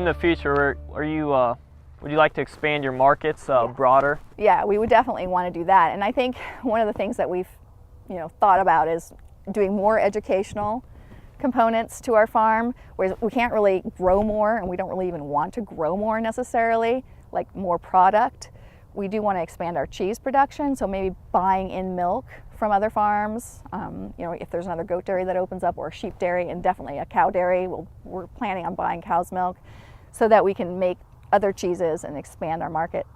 the future, would you like to expand your markets broader? Yeah, we would definitely want to do that. And I think one of the things that we've thought about is doing more educational components to our farm, where we can't really grow more, and we don't really even want to grow more necessarily, like more product. We do want to expand our cheese production, so maybe buying in milk from other farms. If there's another goat dairy that opens up, or a sheep dairy, and definitely a cow dairy, we're planning on buying cow's milk so that we can make other cheeses and expand our market,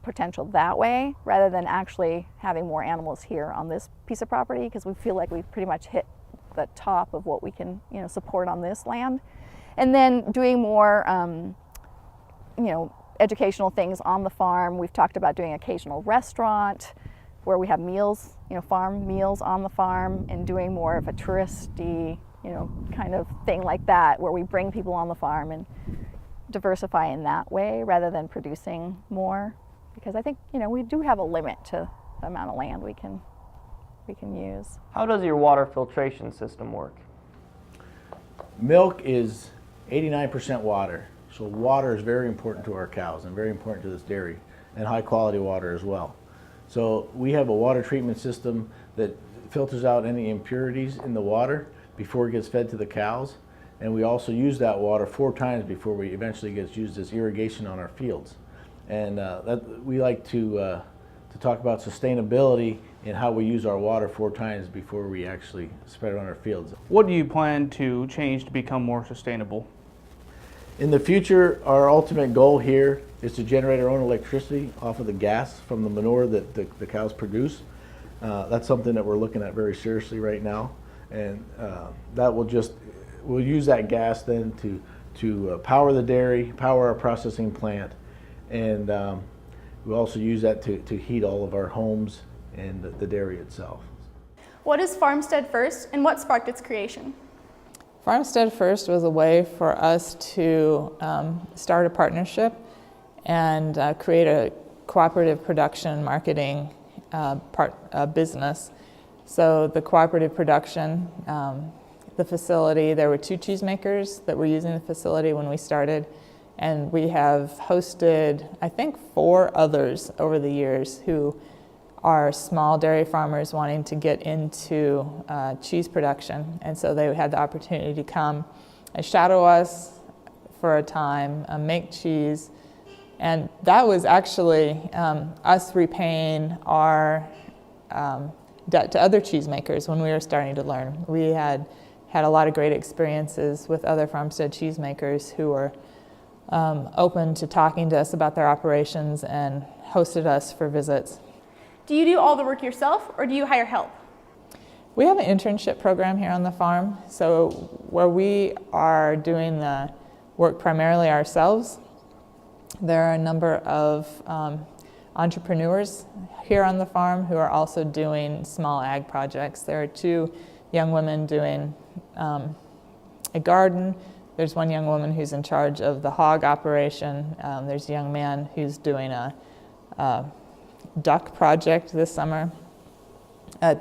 potential that way, rather than actually having more animals here on this piece of property, because we feel like we've pretty much hit the top of what we can, support on this land. And then doing more, educational things on the farm. We've talked about doing occasional restaurant where we have meals, farm meals on the farm, and doing more of a touristy, kind of thing like that, where we bring people on the farm and diversify in that way rather than producing more, because I think we do have a limit to the amount of land we can use. How does your water filtration system work? Milk is 89% water, so water is very important to our cows and very important to this dairy, and high quality water as well. So we have a water treatment system that filters out any impurities in the water before it gets fed to the cows. And we also use that water 4 times before we eventually gets used as irrigation on our fields. And we like to talk about sustainability in how we use our water 4 times before we actually spread it on our fields. What do you plan to change to become more sustainable? In the future, our ultimate goal here is to generate our own electricity off of the gas from the manure that the cows produce. That's something that we're looking at very seriously right now. And that will we'll use that gas then to power the dairy, power our processing plant, and we'll also use that to heat all of our homes and the dairy itself. What is Farmstead First, and what sparked its creation? Farmstead First was a way for us to start a partnership and create a cooperative production and marketing business. So the cooperative production, the facility, there were 2 cheesemakers that were using the facility when we started, and we have hosted, I think, 4 others over the years who are small dairy farmers wanting to get into cheese production. And so they had the opportunity to come and shadow us for a time, make cheese. And that was actually us repaying our debt to other cheesemakers when we were starting to learn. We had a lot of great experiences with other farmstead cheesemakers who were open to talking to us about their operations and hosted us for visits. Do you do all the work yourself, or do you hire help? We have an internship program here on the farm, so where we are doing the work primarily ourselves, there are a number of entrepreneurs here on the farm who are also doing small ag projects. There are 2 young women doing a garden. There's 1 young woman who's in charge of the hog operation. There's a young man who's doing a duck project this summer.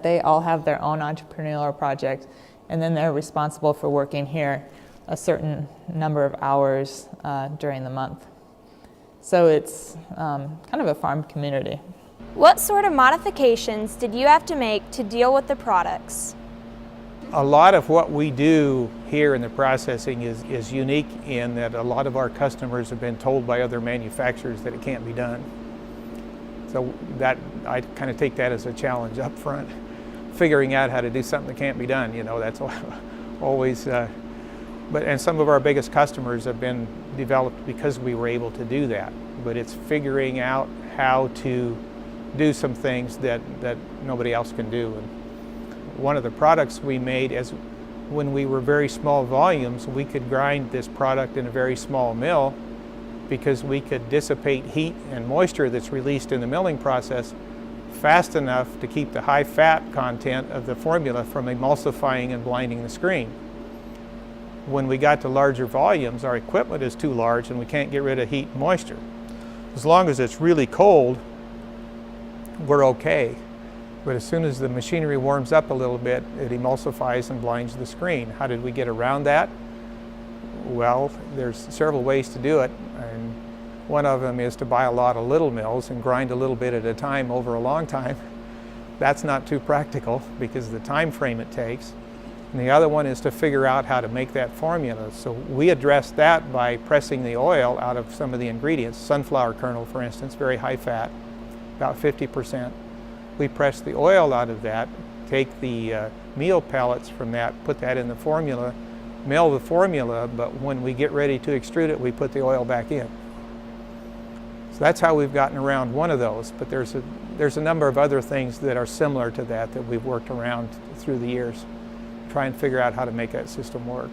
They all have their own entrepreneurial project, and then they're responsible for working here a certain number of hours during the month. So it's kind of a farm community. What sort of modifications did you have to make to deal with the products? A lot of what we do here in the processing is unique in that a lot of our customers have been told by other manufacturers that it can't be done. So that I kind of take that as a challenge up front, figuring out how to do something that can't be done. That's always. And some of our biggest customers have been developed because we were able to do that. But it's figuring out how to do some things that nobody else can do. And one of the products we made is when we were very small volumes, we could grind this product in a very small mill because we could dissipate heat and moisture that's released in the milling process fast enough to keep the high fat content of the formula from emulsifying and blinding the screen. When we got to larger volumes, our equipment is too large and we can't get rid of heat and moisture. As long as it's really cold, we're okay. But as soon as the machinery warms up a little bit, it emulsifies and blinds the screen. How did we get around that? Well, there's several ways to do it, and one of them is to buy a lot of little mills and grind a little bit at a time over a long time. That's not too practical because of the time frame it takes. And the other one is to figure out how to make that formula. So we address that by pressing the oil out of some of the ingredients. Sunflower kernel, for instance, very high fat, about 50%. We press the oil out of that, take the meal pellets from that, put that in the formula, mill the formula, but when we get ready to extrude it, we put the oil back in. So that's how we've gotten around one of those, but there's a number of other things that are similar to that we've worked around through the years. Try and figure out how to make that system work.